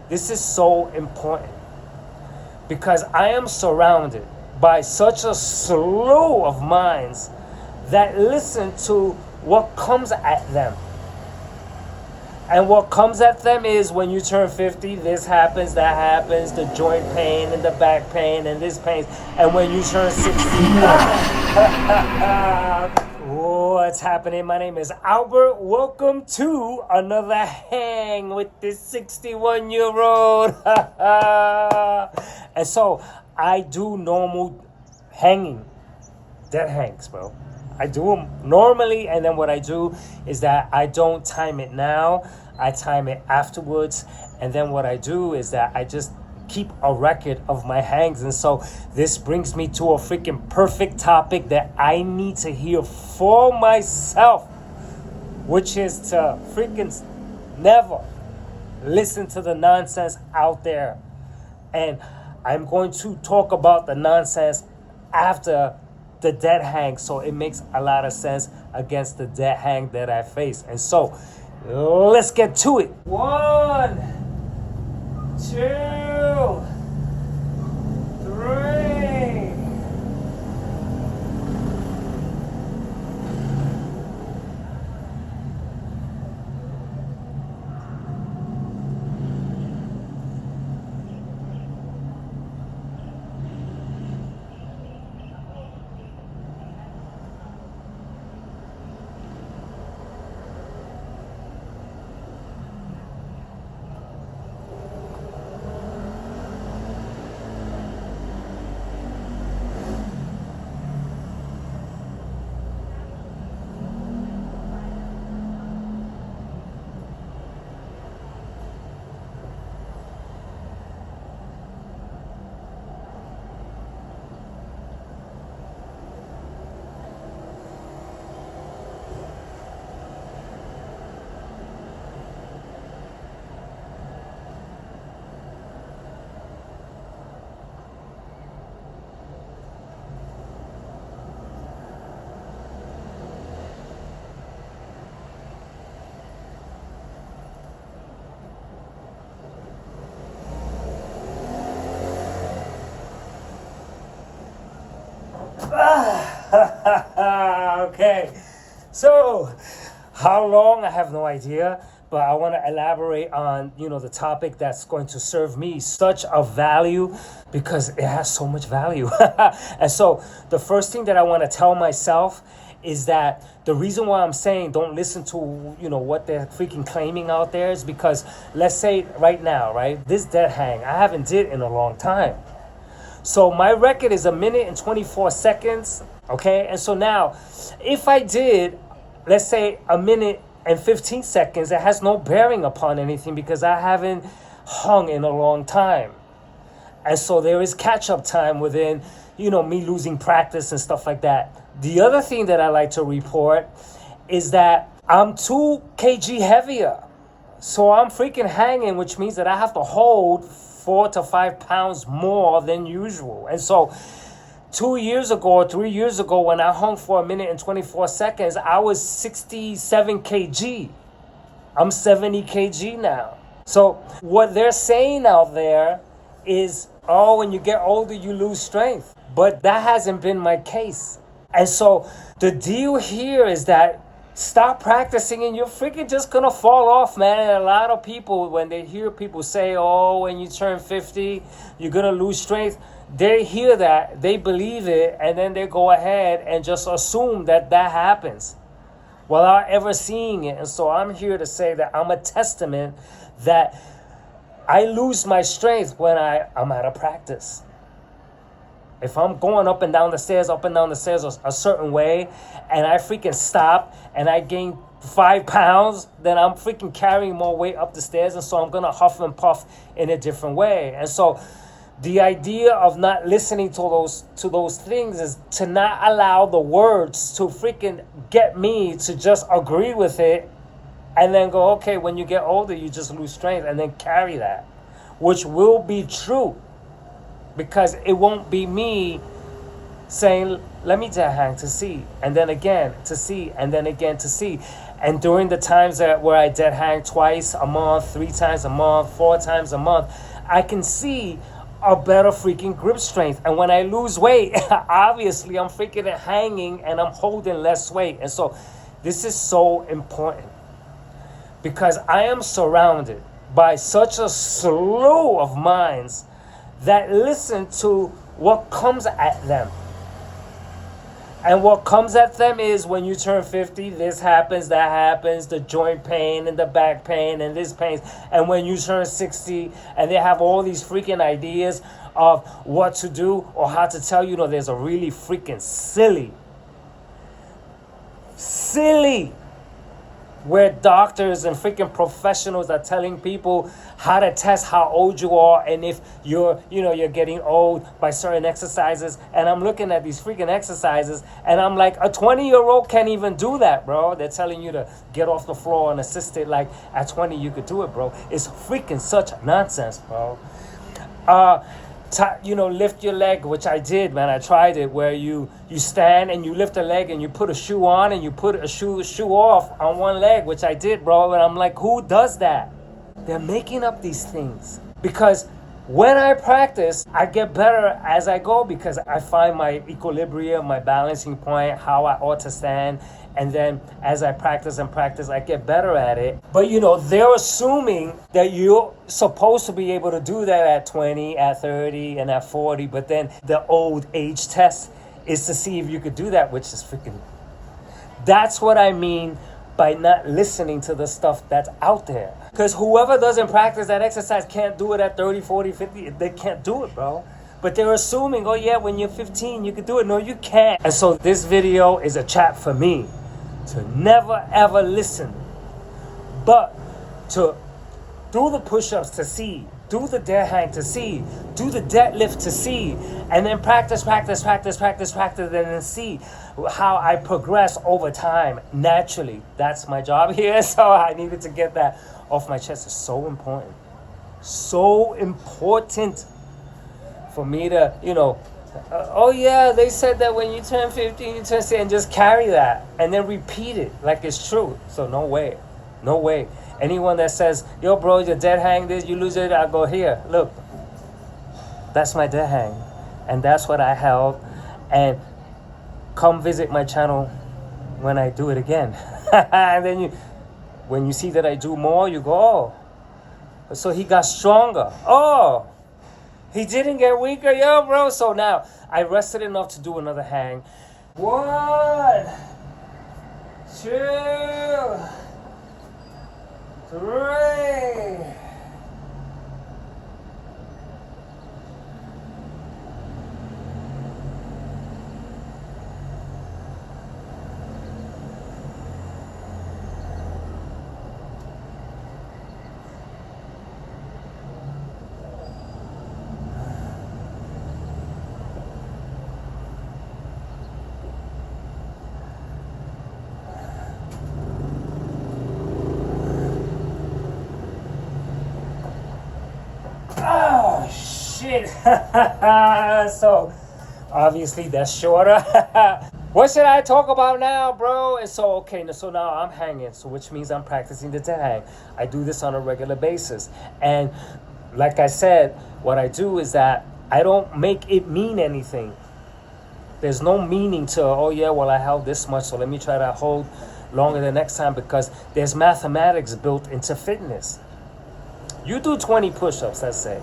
This is so important because I am surrounded by such a slew of minds that listen to what comes at them. And what comes at them is when you turn 50, this happens, that happens, the joint pain and the back pain and this pain. And when you turn 60, what's happening? My name is Albert. Welcome to another hang with this 61-year-old. And so I do normal hanging, dead hangs, bro. I do them normally, and then what I do is that I don't time it now. I time it afterwards, and then what I do is that I just keep a record of my hangs. And so this brings me to a freaking perfect topic that I need to hear for myself, which is to freaking never listen to the nonsense out there. And I'm going to talk about the nonsense after the dead hang, so it makes a lot of sense against the dead hang that I face. And so let's get to it. 1, 2, 3. Okay, so how long, I have no idea, but I want to elaborate on the topic that's going to serve me such a value because it has so much value. And so the first thing that I want to tell myself is that the reason why I'm saying don't listen to what they're freaking claiming out there is because, let's say right now, right, this dead hang I haven't did in a long time. So my record is 1 minute and 24 seconds, okay? And so now, if I did, let's say 1 minute and 15 seconds, it has no bearing upon anything because I haven't hung in a long time. And so there is catch-up time within, me losing practice and stuff like that. The other thing that I like to report is that I'm 2 kg heavier. So I'm freaking hanging, which means that I have to hold 4 to 5 pounds more than usual. And so 2 years ago or 3 years ago, when I hung for 1 minute and 24 seconds, I was 67 kg. I'm 70 kg now. So what they're saying out there is, oh, when you get older, you lose strength. But that hasn't been my case. And so the deal here is that stop practicing and you're freaking just gonna fall off, man. And a lot of people, when they hear people say, oh, when you turn 50, you're gonna lose strength, they hear that, they believe it, and then they go ahead and just assume that that happens without ever seeing it. And so I'm here to say that I'm a testament that I lose my strength when I'm out of practice. If I'm going up and down the stairs a certain way, and I freaking stop and I gain 5 pounds, then I'm freaking carrying more weight up the stairs, and so I'm gonna huff and puff in a different way. And so the idea of not listening to those things is to not allow the words to freaking get me to just agree with it and then go, okay, when you get older, you just lose strength, and then carry that, which will be true. Because it won't be me saying, let me just hang to see, and then again to see, and then again to see. And during the times where I dead hang twice a month, 3 times a month, 4 times a month, I can see a better freaking grip strength. And when I lose weight, obviously I'm freaking hanging and I'm holding less weight. And so this is so important because I am surrounded by such a slew of minds that listen to what comes at them. And what comes at them is when you turn 50, this happens, that happens, the joint pain and the back pain and this pain. And when you turn 60 and they have all these freaking ideas of what to do or how to tell you, there's a really freaking silly where doctors and freaking professionals are telling people how to test how old you are and if you're getting old by certain exercises. And I'm looking at these freaking exercises and I'm like, a 20-year-old can't even do that, bro. They're telling you to get off the floor and assist it like at 20 you could do it, bro. It's freaking such nonsense, bro. Lift your leg, which I did, man. I tried it, where you stand and you lift a leg and you put a shoe on and you put a shoe off on one leg, which I did, bro. And I'm like, who does that? They're making up these things because when I practice, I get better as I go because I find my equilibrium, my balancing point, how I ought to stand. And then as I practice, I get better at it. But, they're assuming that you're supposed to be able to do that at 20, at 30, and at 40. But then the old age test is to see if you could do that, which is freaking... That's what I mean by not listening to the stuff that's out there. Because whoever doesn't practice that exercise can't do it at 30, 40, 50. They can't do it, bro. But they're assuming, oh yeah, when you're 15, you can do it. No, you can't. And so this video is a chat for me to never ever listen, but to do the push-ups to see, do the dead hang to see, do the deadlift to see, and then practice, and then see how I progress over time naturally. That's my job here, so I needed to get that off my chest. It's so important for me to, oh yeah, they said that when you turn 15, you turn 16, and just carry that and then repeat it like it's true. So no way. Anyone that says, yo bro, your dead hang this, you lose it, I go, here, look, that's my dead hang and that's what I held, and come visit my channel when I do it again. And then when you see that I do more, you go, oh, so he got stronger. Oh, he didn't get weaker, yo, bro. So now I rested enough to do another hang. 1, 2, 3. So obviously that's shorter. What should I talk about now, bro? And so so now I'm hanging, so which means I'm practicing the dead hang. I do this on a regular basis, and like I said, what I do is that I don't make it mean anything. There's no meaning to, oh yeah, well I held this much, so let me try to hold longer the next time, because there's mathematics built into fitness. You do 20 push-ups, let's say,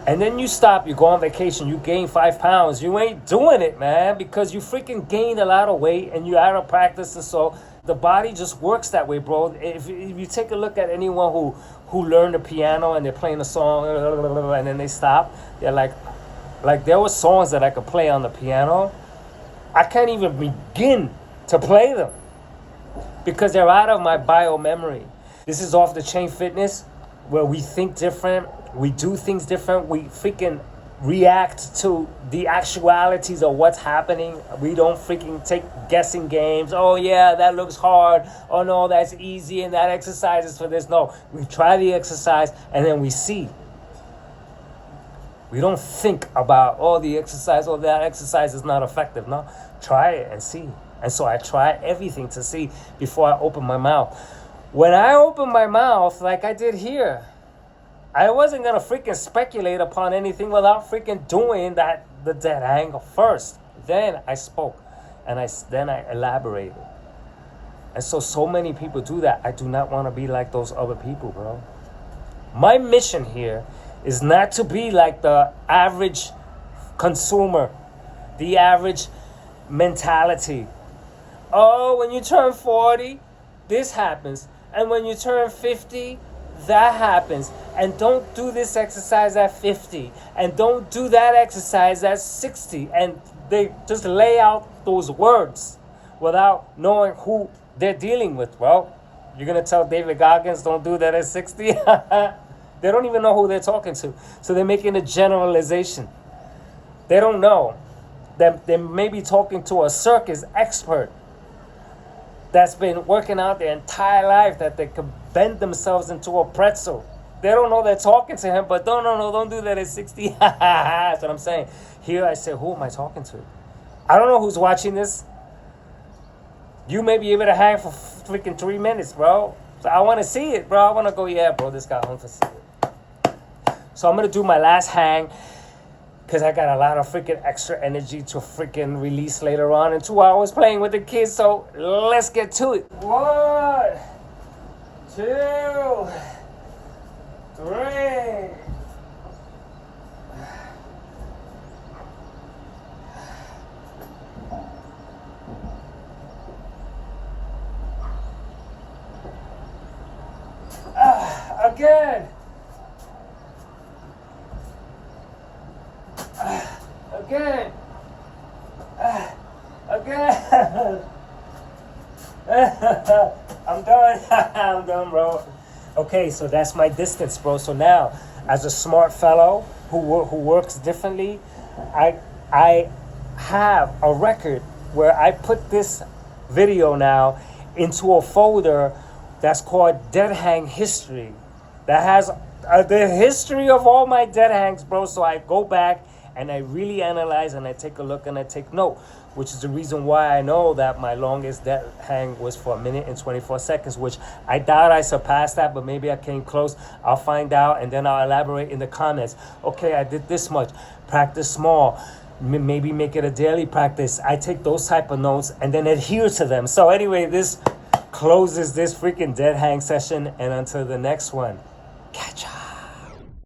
and then you stop, you go on vacation, you gain 5 pounds. You ain't doing it, man, because you freaking gained a lot of weight and you out of practice. And so the body just works that way, bro. If you take a look at anyone who learned the piano and they're playing a song and then they stop, they're like there were songs that I could play on the piano. I can't even begin to play them because they're out of my bio memory. This is off the chain fitness, where we think different. We do things different. We freaking react to the actualities of what's happening. We don't freaking take guessing games. Oh yeah, that looks hard. Oh no, that's easy, and that exercise is for this. No, we try the exercise and then we see. We don't think about, oh, the exercise, oh, that exercise is not effective. No, try it and see. And so I try everything to see before I open my mouth. When I open my mouth, like I did here, I wasn't gonna freaking speculate upon anything without freaking doing the dead hang first. Then I spoke, and then I elaborated. And so many people do that. I do not want to be like those other people, bro. My mission here is not to be like the average consumer, the average mentality. Oh, when you turn 40, this happens. And when you turn 50, that happens. And don't do this exercise at 50. And don't do that exercise at 60. And they just lay out those words without knowing who they're dealing with. Well, you're going to tell David Goggins, don't do that at 60? They don't even know who they're talking to. So they're making a generalization. They don't know that they may be talking to a circus expert that's been working out their entire life, that they could bend themselves into a pretzel. They don't know they're talking to him, but don't do that at 60. That's what I'm saying. Here I say, who am I talking to? I don't know who's watching this. You may be able to hang for freaking 3 minutes, bro. So I want to see it, bro. I want to go, yeah, bro, this guy wants to see it. So I'm going to do my last hang, because I got a lot of freaking extra energy to freaking release later on in 2 hours playing with the kids. So let's get to it. 1, 2, 3. Again. Again. Again. I'm done. I'm done, bro. Okay, so that's my distance, bro. So now, as a smart fellow who works differently, I have a record where I put this video now into a folder that's called Dead Hang History. That has the history of all my dead hangs, bro. So I go back and I really analyze and I take a look and I take note, which is the reason why I know that my longest dead hang was for 1 minute and 24 seconds, which I doubt I surpassed that, but maybe I came close. I'll find out and then I'll elaborate in the comments. Okay, I did this much. Practice small. Maybe make it a daily practice. I take those type of notes and then adhere to them. So anyway, this closes this freaking dead hang session, and until the next one, catch up.